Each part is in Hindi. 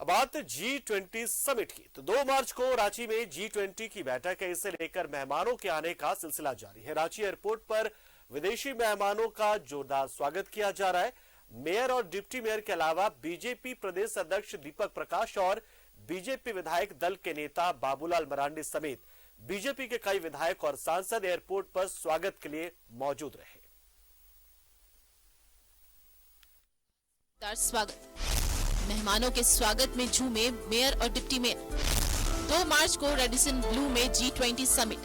बात G20 समिट की तो 2 मार्च को रांची में G20 की बैठक है। इसे लेकर मेहमानों के आने का सिलसिला जारी है। रांची एयरपोर्ट पर विदेशी मेहमानों का जोरदार स्वागत किया जा रहा है। मेयर और डिप्टी मेयर के अलावा बीजेपी प्रदेश अध्यक्ष दीपक प्रकाश और बीजेपी विधायक दल के नेता बाबूलाल मरांडी समेत बीजेपी के कई विधायक और सांसद एयरपोर्ट पर स्वागत के लिए मौजूद रहे। स्वागत मेहमानों के स्वागत में झूमे मेयर और डिप्टी मेयर। 2 मार्च को रेडिसन ब्लू में G20 summit,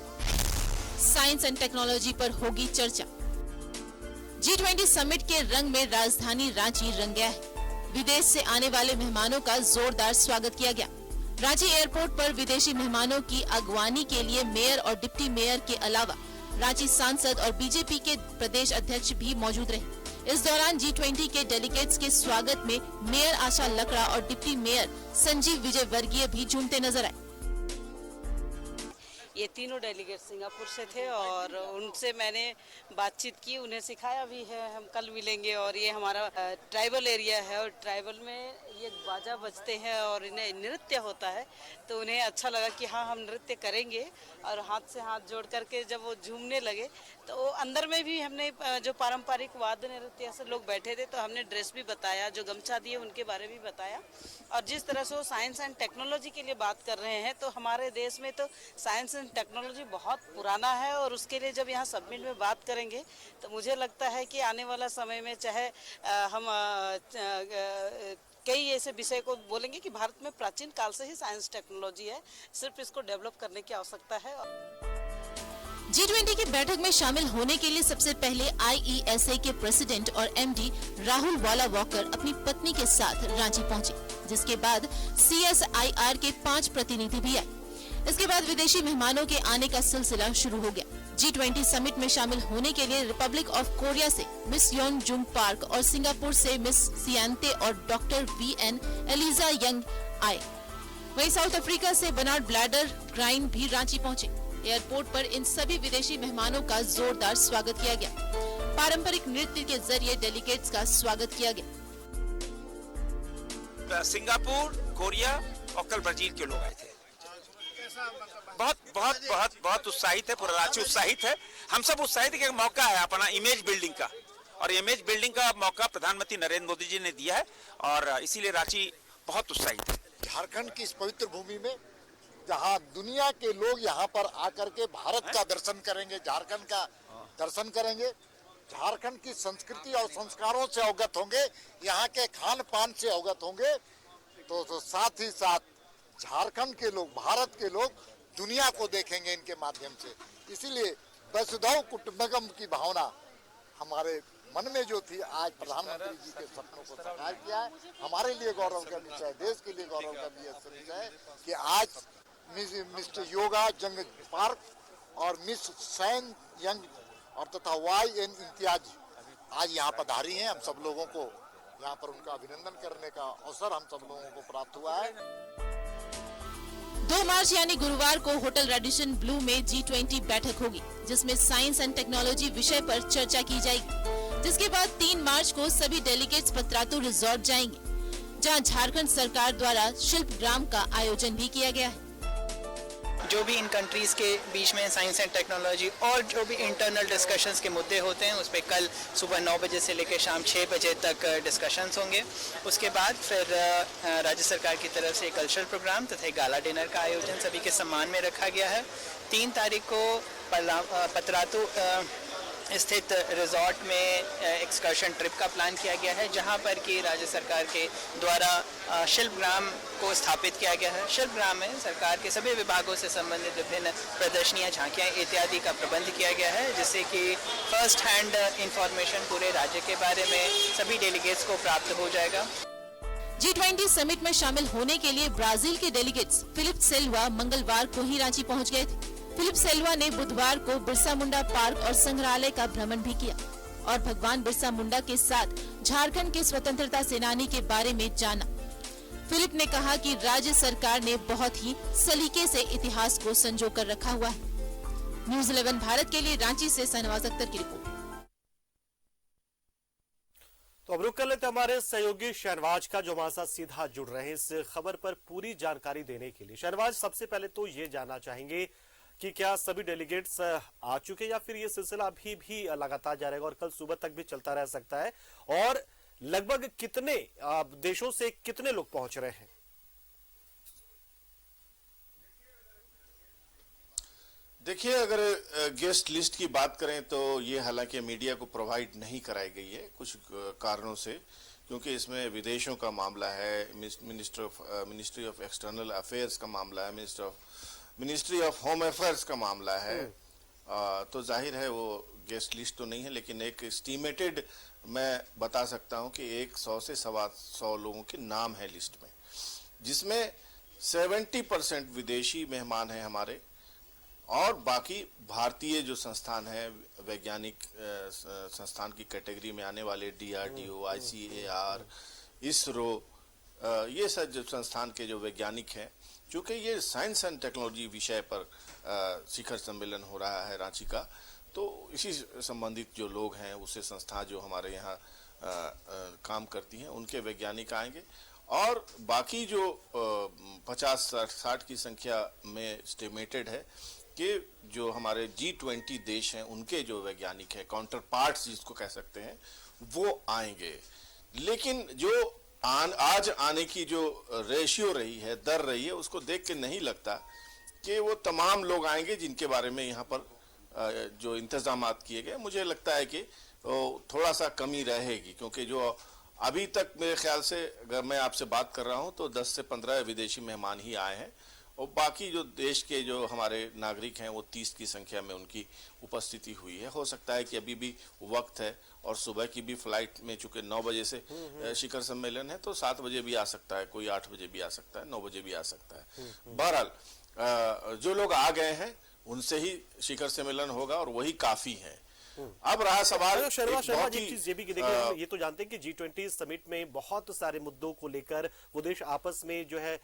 science and technology पर होगी चर्चा। G20 समिट के रंग में राजधानी रांची रंग गया है। विदेश से आने वाले मेहमानों का जोरदार स्वागत किया गया। रांची एयरपोर्ट पर विदेशी मेहमानों की अगवानी के लिए मेयर और डिप्टी मेयर के अलावा रांची सांसद और बीजेपी के प्रदेश अध्यक्ष भी मौजूद रहे। इस दौरान G20 के डेलीगेट्स के स्वागत में मेयर आशा लकड़ा और डिप्टी मेयर संजीव विजय वर्गीय भी झूमते नजर आए। ये तीनों डेलीगेट सिंगापुर से थे और उनसे मैंने बातचीत की, उन्हें सिखाया भी है। हम कल मिलेंगे और ये हमारा ट्राइबल एरिया है और ट्राइबल में ये बाजा बजते हैं और इन्हें नृत्य होता है, तो उन्हें अच्छा लगा कि हाँ हम नृत्य करेंगे। और हाथ से हाथ जोड़ करके जब वो झूमने लगे तो अंदर में भी हमने जो पारंपरिक वाद्य नृत्य से लोग बैठे थे तो हमने ड्रेस भी बताया, जो गमछा दिए उनके बारे में भी बताया। और जिस तरह से वो साइंस एंड टेक्नोलॉजी के लिए बात कर रहे हैं, तो हमारे देश में तो साइंस एंड टेक्नोलॉजी बहुत पुराना है और उसके लिए जब यहाँ समिट में बात करेंगे तो मुझे लगता है कि आने वाला समय में चाहे हम कई ऐसे विषय को बोलेंगे कि भारत में प्राचीन काल से ही साइंस टेक्नोलॉजी है, सिर्फ इसको डेवलप करने की आवश्यकता है। G20 की बैठक में शामिल होने के लिए सबसे पहले IESA के प्रेसिडेंट और MD राहुल वाला वॉकर अपनी पत्नी के साथ रांची पहुंचे, जिसके बाद CSIR के 5 प्रतिनिधि भी आए। इसके बाद विदेशी मेहमानों के आने का सिलसिला शुरू हो गया। G20 समिट में शामिल होने के लिए रिपब्लिक ऑफ कोरिया से मिस योन जुंग पार्क और सिंगापुर से मिस सियांते और डॉक्टर VN एलिजा यंग आए। वहीं साउथ अफ्रीका से बर्नार्ड ब्लैडर ग्राइन भी रांची पहुंचे। एयरपोर्ट पर इन सभी विदेशी मेहमानों का जोरदार स्वागत किया गया। पारंपरिक नृत्य के जरिए डेलीगेट्स का स्वागत किया गया। सिंगापुर, कोरिया और कल ब्राजील के लोग आए थे। बहुत बहुत बहुत बहुत उत्साहित है, पूरा रांची उत्साहित है। हम सब उत्साहित है कि एक मौका है अपना इमेज बिल्डिंग का, और इमेज बिल्डिंग का मौका प्रधानमंत्री नरेंद्र मोदी जी ने दिया है और इसीलिए रांची बहुत उत्साहित है। झारखंड की इस पवित्र भूमि में जहां दुनिया के लोग यहां पर आकर के भारत का दर्शन करेंगे, झारखंड का दर्शन करेंगे, झारखंड की संस्कृति और संस्कारों से अवगत होंगे, यहाँ के खान पान से अवगत होंगे, तो साथ ही साथ झारखंड के लोग, भारत के लोग दुनिया को देखेंगे इनके माध्यम से। इसीलिए वसुधैव कुटुंबकम की भावना हमारे मन में जो थी, आज प्रधानमंत्री जी के सपनों को साकार किया है। हमारे लिए गौरव का विषय है, देश के लिए गौरव का विषय है कि आज मिस्टर योगा जंग पार्क और मिस सैन यंग और तथा YN इम्तियाज आज यहाँ पधारी हैं। हम सब लोगों को यहाँ पर उनका अभिनंदन करने का अवसर हम सब लोगों को प्राप्त हुआ है। 2 मार्च यानी गुरुवार को होटल रेडिसन ब्लू में G20 बैठक होगी, जिसमें साइंस एंड टेक्नोलॉजी विषय पर चर्चा की जाएगी। जिसके बाद 3 मार्च को सभी डेलीगेट्स पतरातू रिजॉर्ट जाएंगे, जहां झारखंड सरकार द्वारा शिल्प ग्राम का आयोजन भी किया गया है। जो भी इन कंट्रीज के बीच में साइंस एंड टेक्नोलॉजी और जो भी इंटरनल डिस्कशंस के मुद्दे होते हैं, उस पर कल सुबह 9 बजे से लेकर शाम 6 बजे तक डिस्कशंस होंगे। उसके बाद फिर राज्य सरकार की तरफ से कल्चरल प्रोग्राम तथा गाला डिनर का आयोजन सभी के सम्मान में रखा गया है। 3 तारीख को पतरातू स्थित रिजॉर्ट में एक्सकर्शन ट्रिप का प्लान किया गया है, जहां पर कि राज्य सरकार के द्वारा शिल्प ग्राम को स्थापित किया गया है। शिल्प ग्राम में सरकार के सभी विभागों से संबंधित विभिन्न प्रदर्शनियां, झांकियां इत्यादि का प्रबंध किया गया है, जिससे कि फर्स्ट हैंड इंफॉर्मेशन पूरे राज्य के बारे में सभी डेलीगेट्स को प्राप्त हो जाएगा। G20 समिट में शामिल होने के लिए ब्राजील के डेलीगेट्स फिलिप सेल्वा मंगलवार को ही रांची पहुंच गए थे। फिलिप सेल्वा ने बुधवार को बिरसा मुंडा पार्क और संग्रहालय का भ्रमण भी किया और भगवान बिरसा मुंडा के साथ झारखंड के स्वतंत्रता सेनानी के बारे में जाना। फिलिप ने कहा कि राज्य सरकार ने बहुत ही सलीके से इतिहास को संजो कर रखा हुआ है। न्यूज़ 11 भारत के लिए रांची से शहनवाज अख्तर की रिपोर्ट। तो अब रुक कर लेते हमारे सहयोगी शहनवाज का, जो हमारे साथ सीधा जुड़ रहे हैं इस खबर पर पूरी जानकारी देने के लिए। शहनवाज, सबसे पहले तो ये जानना चाहेंगे कि क्या सभी डेलीगेट्स आ चुके हैं या फिर ये सिलसिला अभी भी लगातार जारी रहेगा और कल सुबह तक भी चलता रह सकता है, और लगभग कितने देशों से कितने लोग पहुंच रहे हैं? देखिए, अगर गेस्ट लिस्ट की बात करें तो ये हालांकि मीडिया को प्रोवाइड नहीं कराई गई है कुछ कारणों से, क्योंकि इसमें विदेशों का मामला है, मिनिस्ट्री ऑफ एक्सटर्नल अफेयर्स का मामला है, मिनिस्ट्री ऑफ होम अफेयर्स का मामला है। तो जाहिर है वो गेस्ट लिस्ट तो नहीं है, लेकिन एक एस्टिमेटेड मैं बता सकता हूं कि 100 से 125 लोगों के नाम है लिस्ट में, जिसमें 70% विदेशी मेहमान हैं हमारे, और बाकी भारतीय जो संस्थान है, वैज्ञानिक संस्थान की कैटेगरी में आने वाले DRDO, ICAR, इसरो, ये सब जो संस्थान के जो वैज्ञानिक हैं, चूंकि ये साइंस एंड टेक्नोलॉजी विषय पर शिखर सम्मेलन हो रहा है रांची का, तो इसी संबंधित जो लोग हैं, उससे संस्था जो हमारे यहाँ काम करती हैं, उनके वैज्ञानिक आएंगे, और बाकी जो 50-60 की संख्या में एस्टिमेटेड है कि जो हमारे G20 देश हैं, उनके जो वैज्ञानिक हैं, काउंटर पार्ट्स जिसको कह सकते हैं, वो आएंगे। लेकिन जो आज आने की जो रेशियो रही है, दर रही है, उसको देख के नहीं लगता कि वो तमाम लोग आएंगे जिनके बारे में यहाँ पर जो इंतजामात किए गए। मुझे लगता है कि थोड़ा सा कमी रहेगी, क्योंकि जो अभी तक मेरे ख्याल से, अगर मैं आपसे बात कर रहा हूँ, तो 10 से 15 विदेशी मेहमान ही आए हैं, और बाकी जो देश के जो हमारे नागरिक हैं, वो 30 की संख्या में उनकी उपस्थिति हुई है। हो सकता है कि अभी भी वक्त है, और सुबह की भी फ्लाइट में, चूंकि 9 बजे से शिखर सम्मेलन है, तो 7 बजे भी आ सकता है, कोई 8 बजे भी आ सकता है, 9 बजे भी आ सकता है। बहरहाल जो लोग आ गए हैं उनसे ही शिखर सम्मेलन होगा, और वही काफी है। अब रहा सवाल, शहनवाज, एक चीज ये भी कि देखिए, हम ये तो जानते हैं कि G20 समिट में बहुत सारे मुद्दों को लेकर वो देश आपस में जो है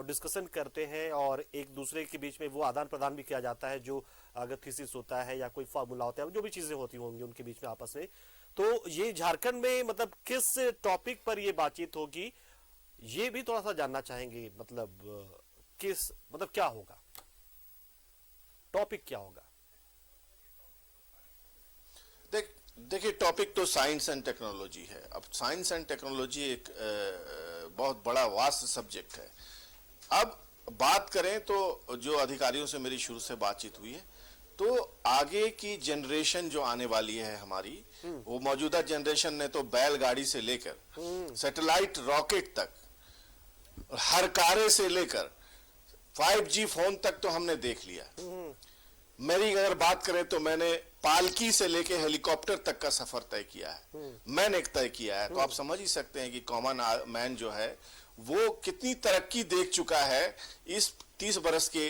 डिस्कशन करते हैं, और एक दूसरे के बीच में वो आदान प्रदान भी किया जाता है, जो अगर थीसिस होता है या कोई फार्मूला होता है, जो भी चीजें होती होंगी उनके बीच में आपस में। तो ये झारखंड में मतलब किस टॉपिक पर ये बातचीत होगी, ये भी थोड़ा सा जानना चाहेंगे। मतलब क्या होगा, टॉपिक क्या होगा? देखिए, टॉपिक तो साइंस एंड टेक्नोलॉजी है। अब साइंस एंड टेक्नोलॉजी एक बहुत बड़ा वास्ट सब्जेक्ट है। अब बात करें तो जो अधिकारियों से मेरी शुरू से बातचीत हुई है, तो आगे की जनरेशन जो आने वाली है हमारी, वो मौजूदा जनरेशन ने तो बैलगाड़ी से लेकर सैटेलाइट रॉकेट तक, हर कारे से लेकर 5G फोन तक तो हमने देख लिया। मेरी अगर बात करें तो मैंने पालकी से लेके हेलीकॉप्टर तक का सफर तय किया है, मैंने तय किया है। तो आप समझ ही सकते हैं कि कॉमन मैन जो है वो कितनी तरक्की देख चुका है इस 30 बरस के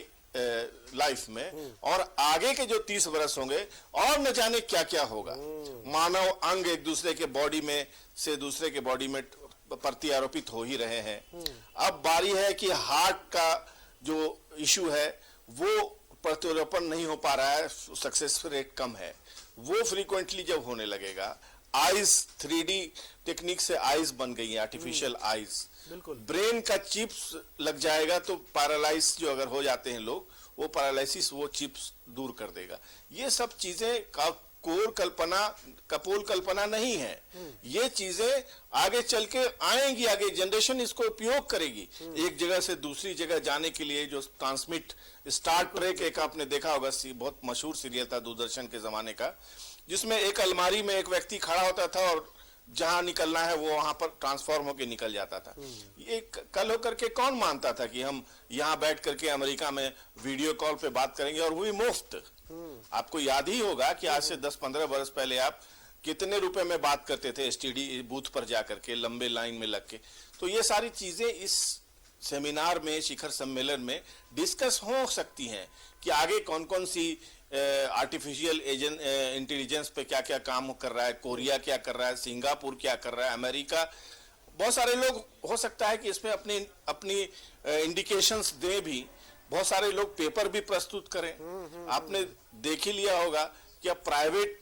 लाइफ में, और आगे के जो 30 बरस होंगे और न जाने क्या क्या होगा। मानव अंग एक दूसरे के बॉडी में से दूसरे के बॉडी में प्रत्यारोपित हो ही रहे हैं। अब बारी है कि हार्ट का जो इशू है वो प्रत्यारोपण नहीं हो पा रहा है, सक्सेस रेट कम है, वो फ्रीक्वेंटली जब होने लगेगा, आईज 3D टेक्निक से आईज बन गई है, आर्टिफिशियल आईज, ब्रेन का चिप्स लग जाएगा तो पैरालाइज जो अगर हो जाते हैं लोग, वो पैरालिसिस वो चिप्स दूर कर देगा। ये सब चीजें कपोल कल्पना नहीं है, ये चीजें आगे चल के आएंगी, आगे जनरेशन इसको उपयोग करेगी। एक जगह से दूसरी जगह जाने के लिए जो ट्रांसमिट, स्टार ट्रेक एक आपने देखा होगा, बहुत मशहूर सीरियल था दूरदर्शन के जमाने का, जिसमें एक अलमारी में एक व्यक्ति खड़ा होता था और जहां निकलना है वो वहां पर ट्रांसफॉर्म होकर निकल जाता था। ये कल होकर के कौन मानता था कि हम यहाँ बैठ करके अमेरिका में वीडियो कॉल पे बात करेंगे, और वो भी मुफ्त। आपको याद ही होगा कि आज से 10-15 वर्ष पहले आप कितने रुपए में बात करते थे STD बूथ पर जाकर के, लंबे लाइन में लग के। तो ये सारी चीजें इस सेमिनार में, शिखर सम्मेलन में डिस्कस हो सकती हैं कि आगे कौन कौन सी आर्टिफिशियल इंटेलिजेंस पे क्या क्या काम कर रहा है, कोरिया क्या कर रहा है, सिंगापुर क्या कर रहा है, अमेरिका। बहुत सारे लोग हो सकता है कि इसमें अपनी इंडिकेशंस दे भी, बहुत सारे लोग पेपर भी प्रस्तुत करें। आपने देख ही लिया होगा कि अब प्राइवेट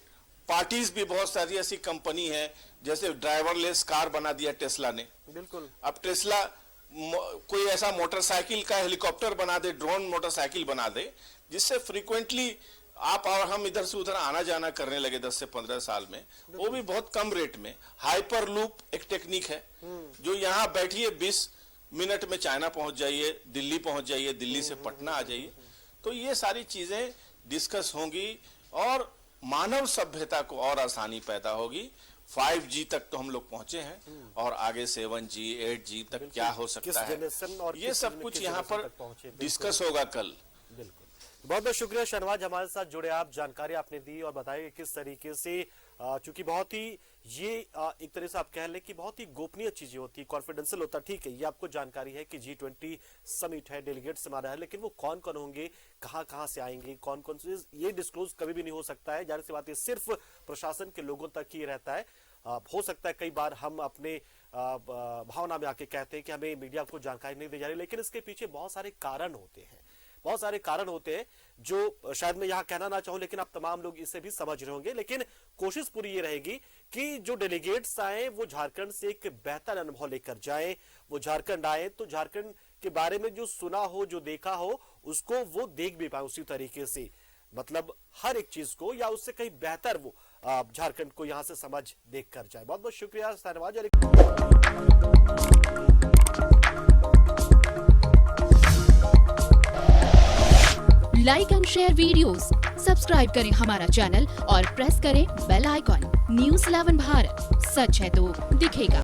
पार्टीज भी बहुत सारी ऐसी कंपनी है जैसे ड्राइवरलेस कार बना दिया टेस्ला ने। बिल्कुल। अब टेस्ला कोई ऐसा मोटरसाइकिल का हेलीकॉप्टर बना दे, ड्रोन मोटरसाइकिल बना दे, जिससे फ्रीक्वेंटली आप और हम इधर से उधर आना जाना करने लगे 10 से 15 साल में, वो भी बहुत कम रेट में। हाइपर लूप एक टेक्निक है जो यहाँ बैठिए 20 मिनट में चाइना पहुंच जाइए, दिल्ली पहुंच जाइए, दिल्ली से पटना आ जाइए। तो ये सारी चीजें डिस्कस होंगी और मानव सभ्यता को और आसानी पैदा होगी। 5G तक तो हम लोग पहुंचे हैं और आगे 7G 8G तक क्या हो सकता है, ये सब कुछ यहाँ पर डिस्कस होगा कल। बिल्कुल, बहुत बहुत शुक्रिया शहनवाज, हमारे साथ जुड़े आप, जानकारी आपने दी और बताया कि किस तरीके से चूंकि बहुत ही ये एक तरह से आप कह लें कि बहुत ही गोपनीय चीजें होती, कॉन्फिडेंशियल होता। ठीक है, ये आपको जानकारी है कि G20 समिट है, डेलीगेट्स हमारा है, लेकिन वो कौन कौन होंगे, कहां से आएंगे, कौन कौन से, ये डिस्क्लोज कभी भी नहीं हो सकता है। जाहिर सी बात है सिर्फ प्रशासन के लोगों तक ही रहता है। हो सकता है कई बार हम अपने भावना में आके कहते हैं कि हमें मीडिया को जानकारी नहीं दी जा रही, लेकिन इसके पीछे बहुत सारे कारण होते हैं, बहुत सारे कारण होते हैं जो शायद मैं यहाँ कहना ना चाहूं, लेकिन आप तमाम लोग इसे भी समझ रहे होंगे। लेकिन कोशिश पूरी ये रहेगी कि जो डेलीगेट्स आए वो झारखंड से एक बेहतर अनुभव लेकर जाएं। वो झारखंड आए तो झारखंड के बारे में जो सुना हो, जो देखा हो, उसको वो देख भी पाए उसी तरीके से, मतलब हर एक चीज को या उससे कहीं बेहतर वो झारखंड को यहाँ से समझ देख कर जाए। बहुत बहुत शुक्रिया Shahnawaz. Like and share videos, subscribe करें हमारा चैनल और प्रेस करें बेल आइकॉन। News 11 भारत, सच है तो दिखेगा।